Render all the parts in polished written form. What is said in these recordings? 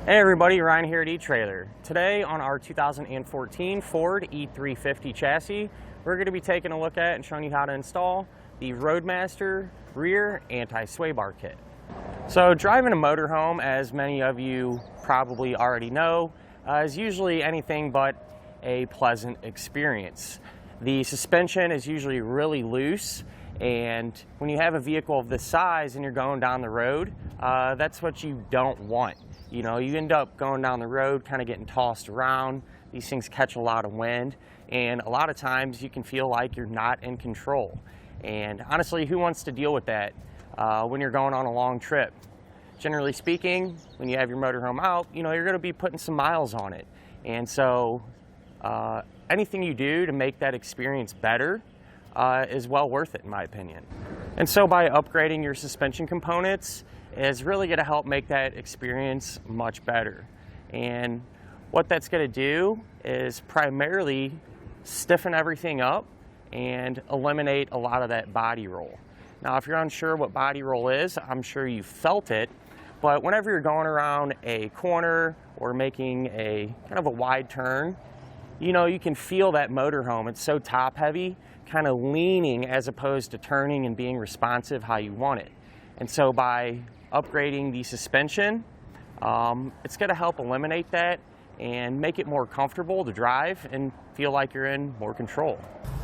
Hey everybody, Ryan here at eTrailer. Today on our 2014 Ford E350 chassis, we're going to be taking a look at and showing you how to install the Roadmaster rear anti-sway bar kit. So driving a motorhome, as many of you probably already know, is usually anything but a pleasant experience. The suspension is usually really loose, and when you have a vehicle of this size and you're going down the road, that's what you don't want. You know, you end up going down the road kind of getting tossed around. These things catch a lot of wind, and a lot of times you can feel like you're not in control. And honestly, who wants to deal with that when you're going on a long trip? Generally speaking, when you have your motorhome out, you know, you're going to be putting some miles on it. And so anything you do to make that experience better is well worth it, in my opinion. And so by upgrading your suspension components is really going to help make that experience much better. And what that's going to do is primarily stiffen everything up and eliminate a lot of that body roll. Now, if you're unsure what body roll is, I'm sure you felt it, but whenever you're going around a corner or making a kind of a wide turn, you know, you can feel that motorhome. It's so top heavy, kind of leaning as opposed to turning and being responsive how you want it. And so by upgrading the suspension, it's going to help eliminate that and make it more comfortable to drive and feel like you're in more control.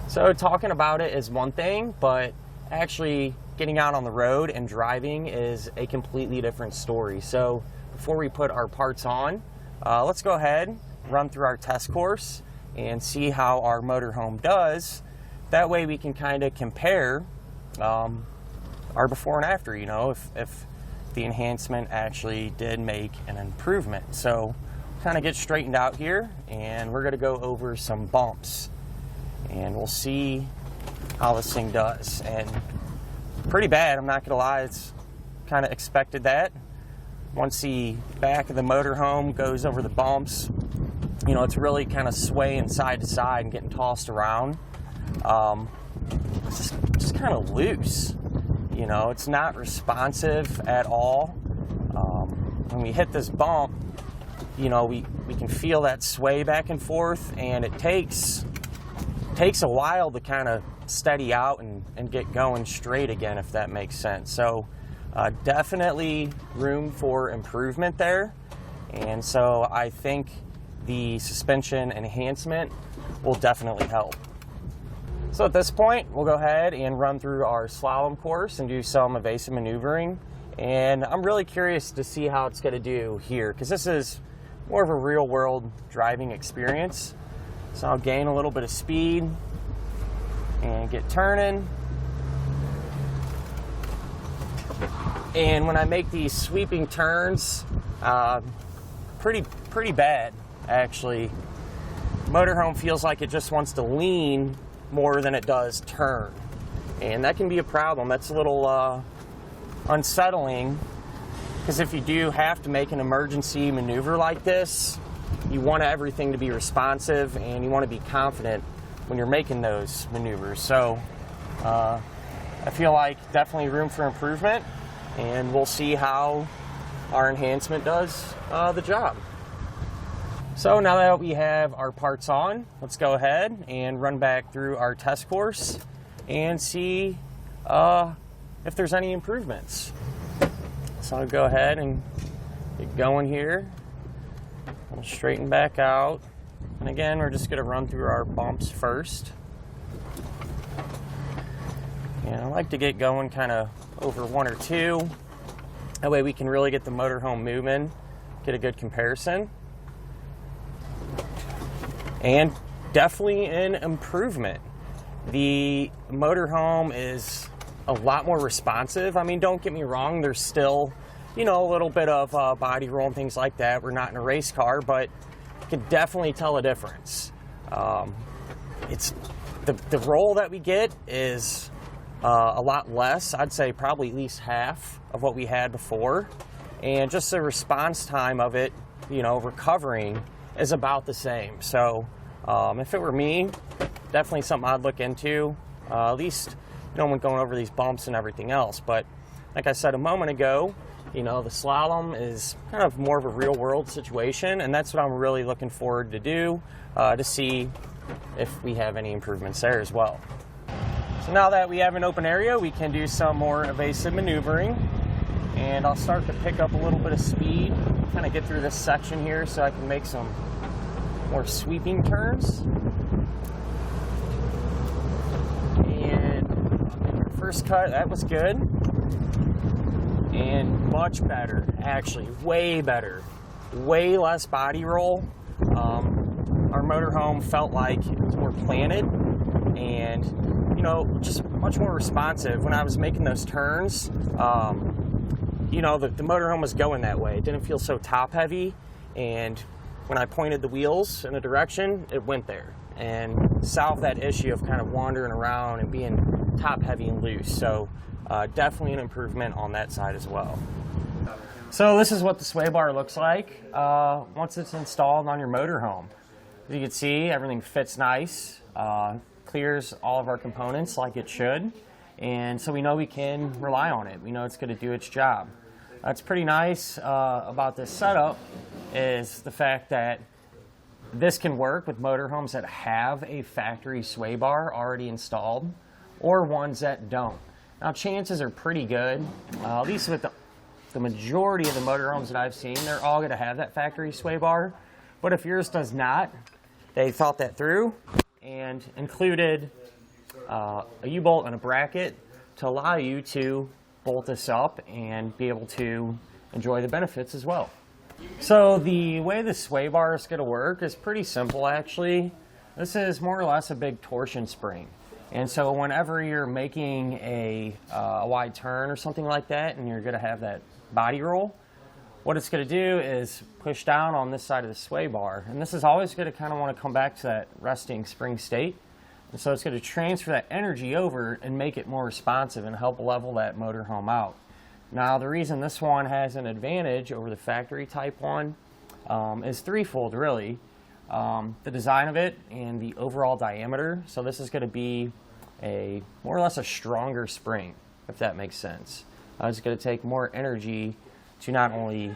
So talking about it is one thing, but actually getting out on the road and driving is a completely different story. So before we put our parts on, let's go ahead, run through our test course and see how our motorhome does. That way we can kind of compare our before and after, you know, if the enhancement actually did make an improvement. So kind of get straightened out here, and we're going to go over some bumps and we'll see how this thing does. And pretty bad, I'm not gonna lie. It's kind of expected that. Once the back of the motorhome goes over the bumps, you know, it's really kind of swaying side to side and getting tossed around. It's just kind of loose. You know, it's not responsive at all. When we hit this bump, you know, we can feel that sway back and forth, and it takes a while to kind of steady out and get going straight again, if that makes sense. So definitely room for improvement there. And so I think the suspension enhancement will definitely help. So at this point, we'll go ahead and run through our slalom course and do some evasive maneuvering. And I'm really curious to see how it's going to do here, because this is more of a real world driving experience. So I'll gain a little bit of speed and get turning. And when I make these sweeping turns, pretty bad, actually. Motorhome feels like it just wants to lean more than it does turn. And that can be a problem. That's a little unsettling, because if you do have to make an emergency maneuver like this, you want everything to be responsive and you want to be confident when you're making those maneuvers. So I feel like definitely room for improvement, and we'll see how our enhancement does the job. So now that we have our parts on, let's go ahead and run back through our test course and see if there's any improvements. So I'll go ahead and get going here. We'll straighten back out. And again, we're just going to run through our bumps first. And I like to get going kind of over one or two. That way we can really get the motorhome moving, get a good comparison. And definitely an improvement. The motorhome is a lot more responsive. I mean, don't get me wrong, there's still, you know, a little bit of body roll and things like that. We're not in a race car, but you can definitely tell a difference. It's the roll that we get is a lot less. I'd say probably at least half of what we had before. And just the response time of it, you know, recovering is about the same. So if it were me, definitely something I'd look into, at least, you know, when going over these bumps and everything else. But like I said a moment ago, You know, the slalom is kind of more of a real world situation, and that's what I'm really looking forward to do, to see if we have any improvements there as well. So now that we have an open area, we can do some more evasive maneuvering, and I'll start to pick up a little bit of speed, kind of get through this section here so I can make some more sweeping turns. And our first cut, that was good. And much better, actually, way better. Way less body roll. Our motorhome felt like it was more planted and, you know, just much more responsive. When I was making those turns, you know, the motorhome was going that way. It didn't feel so top heavy, and when I pointed the wheels in a direction, it went there and solved that issue of kind of wandering around and being top heavy and loose. So definitely an improvement on that side as well. So this is what the sway bar looks like once it's installed on your motorhome. As you can see, everything fits nice, clears all of our components like it should, and so we know we can rely on it. We know it's going to do its job. That's pretty nice about this setup is the fact that this can work with motorhomes that have a factory sway bar already installed or ones that don't. Now, chances are pretty good, at least with the majority of the motorhomes that I've seen, they're all going to have that factory sway bar. But if yours does not, they thought that through and included a U-bolt and a bracket to allow you to bolt this up and be able to enjoy the benefits as well. So the way the sway bar is going to work is pretty simple, actually. This is more or less a big torsion spring. And so whenever you're making a wide turn or something like that, and you're going to have that body roll, what it's going to do is push down on this side of the sway bar. And this is always going to kind of want to come back to that resting spring state. And so it's going to transfer that energy over and make it more responsive and help level that motorhome out. Now, the reason this one has an advantage over the factory type one is threefold, really. The design of it and the overall diameter. So this is going to be a more or less a stronger spring, if that makes sense. It's going to take more energy to not only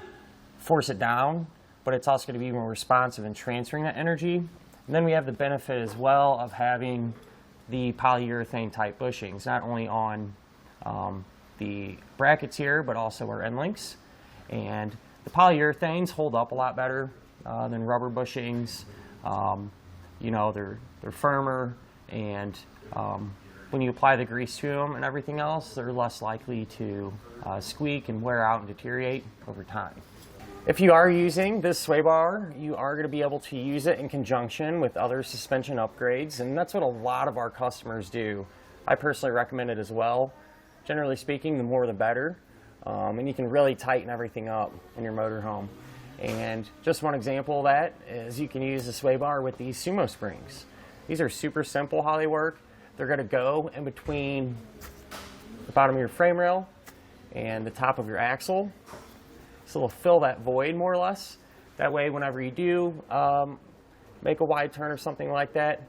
force it down, but it's also going to be more responsive in transferring that energy. And then we have the benefit as well of having the polyurethane type bushings, not only on the brackets here, but also our end links. And the polyurethanes hold up a lot better than rubber bushings. You know, they're firmer, and when you apply the grease to them and everything else, they're less likely to squeak and wear out and deteriorate over time. If you are using this sway bar, you are going to be able to use it in conjunction with other suspension upgrades, and that's what a lot of our customers do. I personally recommend it as well. Generally speaking, the more the better, and you can really tighten everything up in your motorhome. And just one example of that is you can use the sway bar with these sumo springs. These are super simple how they work. They're going to go in between the bottom of your frame rail and the top of your axle. So they'll fill that void more or less. That way, whenever you do make a wide turn or something like that,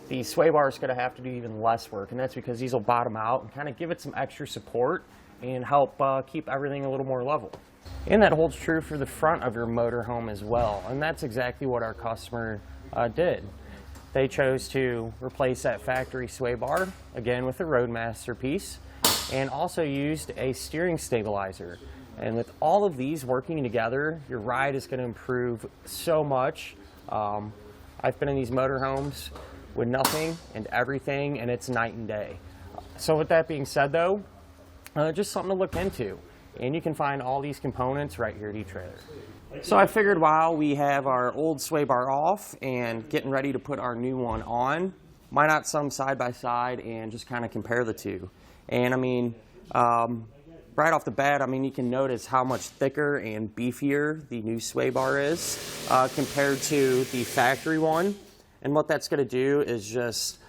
the sway bar is going to have to do even less work, and that's because these will bottom out and kind of give it some extra support and help keep everything a little more level. And that holds true for the front of your motorhome as well, and that's exactly what our customer did. They chose to replace that factory sway bar, again with a Roadmaster piece, and also used a steering stabilizer. And with all of these working together, your ride is going to improve so much. I've been in these motorhomes with nothing and everything, and it's night and day. So with that being said though, just something to look into. And you can find all these components right here at eTrailer. So I figured while we have our old sway bar off and getting ready to put our new one on, why not some side by side and just kind of compare the two. And I mean, right off the bat, I mean, you can notice how much thicker and beefier the new sway bar is compared to the factory one. And what that's going to do is just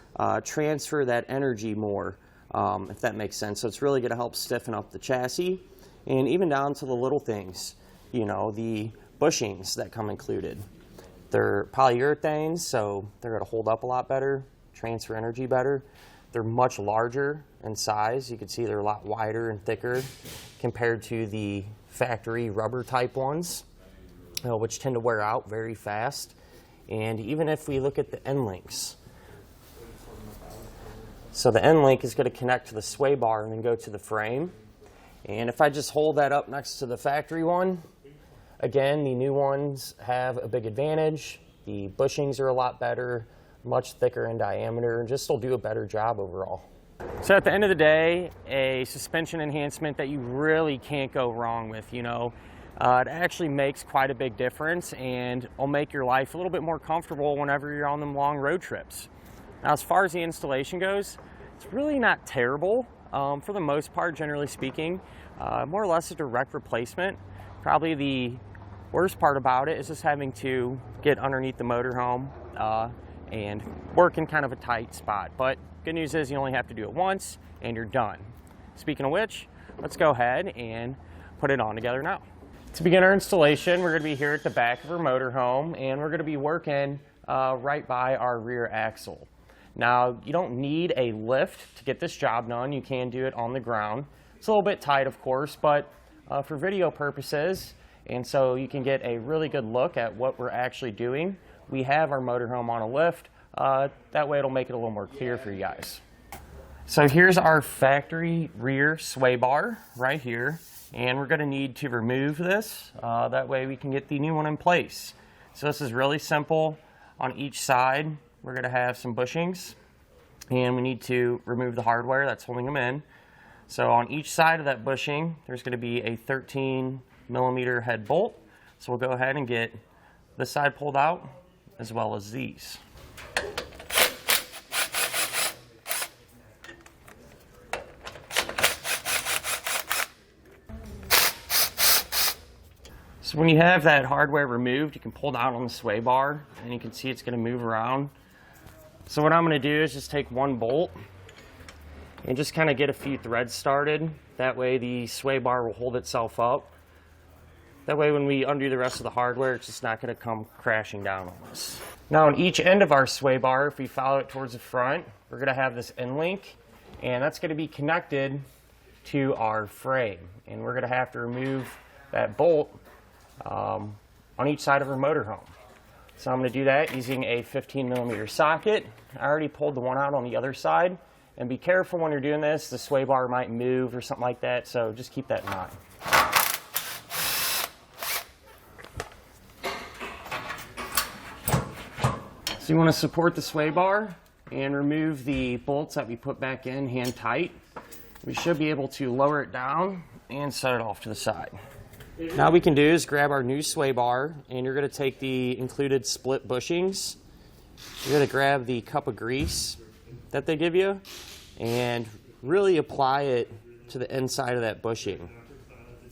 transfer that energy more, if that makes sense. So it's really going to help stiffen up the chassis, and even down to the little things, you know, the bushings that come included. They're polyurethanes, so they're going to hold up a lot better, transfer energy better. They're much larger in size. You can see they're a lot wider and thicker compared to the factory rubber type ones, which tend to wear out very fast. And even if we look at the end links, so the end link is going to connect to the sway bar and then go to the frame. And if I just hold that up next to the factory one, again, the new ones have a big advantage. The bushings are a lot better, much thicker in diameter, and just will do a better job overall. So at the end of the day, a suspension enhancement that you really can't go wrong with, you know. It actually makes quite a big difference and will make your life a little bit more comfortable whenever you're on them long road trips. Now, as far as the installation goes, it's really not terrible. For the most part, generally speaking, more or less a direct replacement. Probably the worst part about it is just having to get underneath the motorhome and work in kind of a tight spot. But good news is you only have to do it once and you're done. Speaking of which, let's go ahead and put it on together now. To begin our installation, we're going to be here at the back of our motorhome, and we're going to be working right by our rear axle. Now, you don't need a lift to get this job done. You can do it on the ground. It's a little bit tight, of course, but for video purposes, and so you can get a really good look at what we're actually doing, we have our motorhome on a lift. That way it'll make it a little more clear for you guys. So here's our factory rear sway bar right here, and we're going to need to remove this. That way we can get the new one in place. So this is really simple. On each side we're going to have some bushings, and we need to remove the hardware that's holding them in. So on each side of that bushing there's going to be a 13mm head bolt. So we'll go ahead and get this side pulled out as well as these. So when you have that hardware removed, you can pull down on the sway bar and you can see it's going to move around. So what I'm going to do is just take one bolt and just kind of get a few threads started. That way the sway bar will hold itself up. That way when we undo the rest of the hardware, it's just not going to come crashing down on us. Now on each end of our sway bar, if we follow it towards the front, we're going to have this end link, and that's going to be connected to our frame. And we're going to have to remove that bolt on each side of our motorhome. So I'm going to do that using a 15mm socket. I already pulled the one out on the other side. And be careful when you're doing this, the sway bar might move or something like that, so just keep that in mind. So you want to support the sway bar and remove the bolts that we put back in hand tight. We should be able to lower it down and set it off to the side. Now what we can do is grab our new sway bar, and you're going to take the included split bushings. You're going to grab the cup of grease that they give you and really apply it to the inside of that bushing.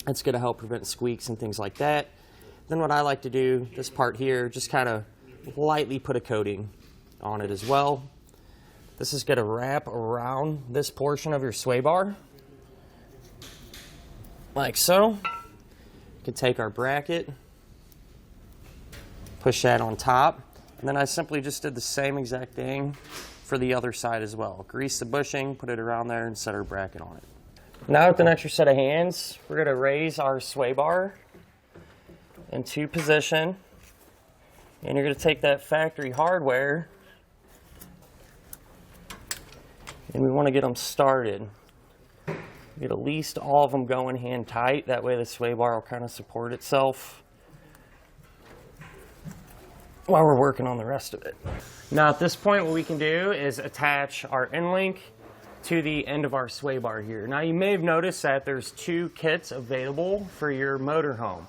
That's going to help prevent squeaks and things like that. Then what I like to do, this part here, just kind of lightly put a coating on it as well. This is going to wrap around this portion of your sway bar like so. You can take our bracket, push that on top, and then I simply just did the same exact thing for the other side as well. Grease the bushing, put it around there, and set our bracket on it. Now with an extra set of hands, we're going to raise our sway bar into position, and you're going to take that factory hardware, and we want to get them started. Get at least all of them going hand tight. That way the sway bar will kind of support itself while we're working on the rest of it. Now at this point what we can do is attach our end link to the end of our sway bar here. Now you may have noticed that there's two kits available for your motorhome.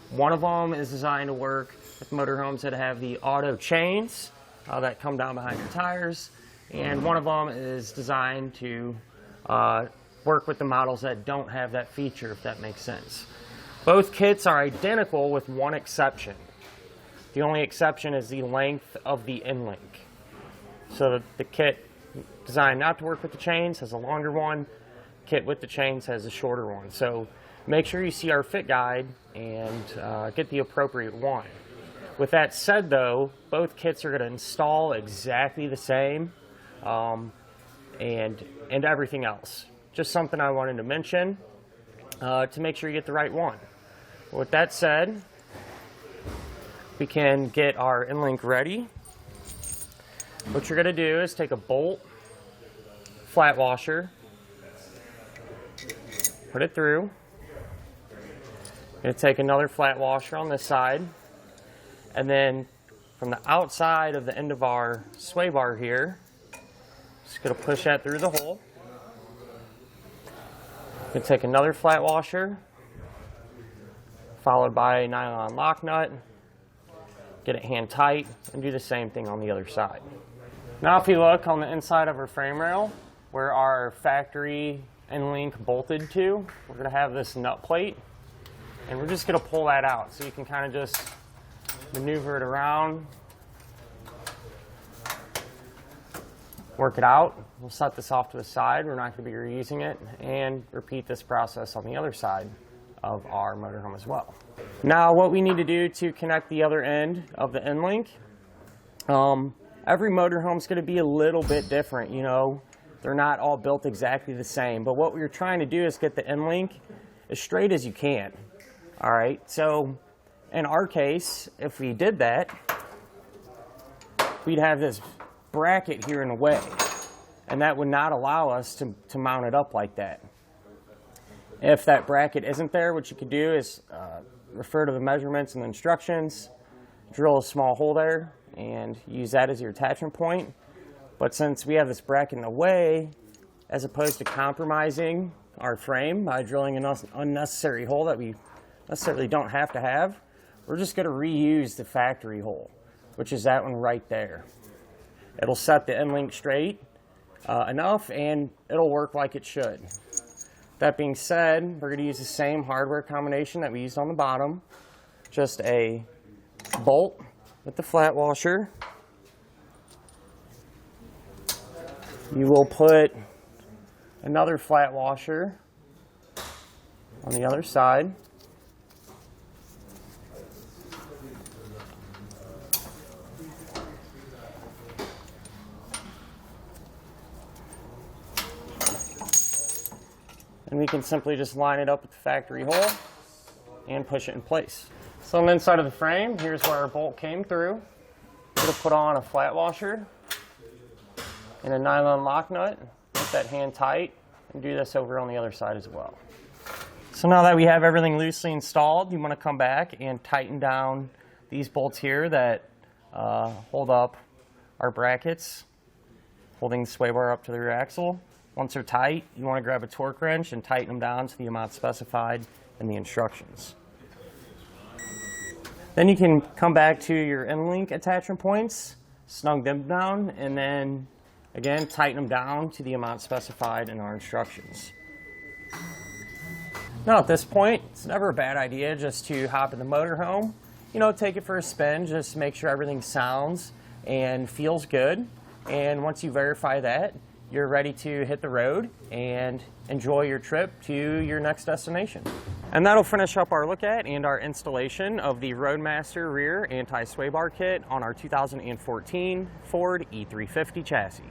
One of them is designed to work with motorhomes that have the auto chains that come down behind your tires, and one of them is designed to work with the models that don't have that feature, if that makes sense. Both kits are identical with one exception. The only exception is the length of the end link. So the kit designed not to work with the chains has a longer one. Kit with the chains has a shorter one. So make sure you see our fit guide and get the appropriate one. With that said though, both kits are going to install exactly the same and everything else. Just something I wanted to mention to make sure you get the right one. With that said, we can get our end link ready. What you're going to do is take a bolt, flat washer, put it through. Going to take another flat washer on this side, and then from the outside of the end of our sway bar here, just going to push that through the hole. Going to take another flat washer, followed by a nylon lock nut, get it hand tight, and do the same thing on the other side. Now if you look on the inside of our frame rail, where our factory end link bolted to, we're going to have this nut plate, and we're just going to pull that out. So you can kind of just maneuver it around, work it out. We'll set this off to the side. We're not going to be reusing it, and repeat this process on the other side of our motorhome as well. Now what we need to do to connect the other end of the end link, every motorhome is going to be a little bit different. You know, they're not all built exactly the same, but what we're trying to do is get the end link as straight as you can. All right, so in our case, if we did that, we'd have this bracket here in the way, and that would not allow us to mount it up like that. If that bracket isn't there, what you could do is refer to the measurements and the instructions, drill a small hole there, and use that as your attachment point. But since we have this bracket in the way, as opposed to compromising our frame by drilling an unnecessary hole that we necessarily don't have to have, we're just going to reuse the factory hole, which is that one right there. It'll set the end link straight enough, and it'll work like it should. That being said, we're going to use the same hardware combination that we used on the bottom, just a bolt with the flat washer. You will put another flat washer on the other side. And we can simply just line it up with the factory hole and push it in place. So on the inside of the frame, here's where our bolt came through. We're going to put on a flat washer and a nylon lock nut, get that hand tight, and do this over on the other side as well. So now that we have everything loosely installed, you want to come back and tighten down these bolts here that hold up our brackets, holding the sway bar up to the rear axle. Once they're tight, you want to grab a torque wrench and tighten them down to the amount specified in the instructions. Then you can come back to your end link attachment points, snug them down, and then again tighten them down to the amount specified in our instructions. Now at this point, it's never a bad idea just to hop in the motorhome, take it for a spin, just to make sure everything sounds and feels good. And once you verify that, you're ready to hit the road and enjoy your trip to your next destination. And that'll finish up our look at and our installation of the Roadmaster rear anti-sway bar kit on our 2014 Ford E350 chassis.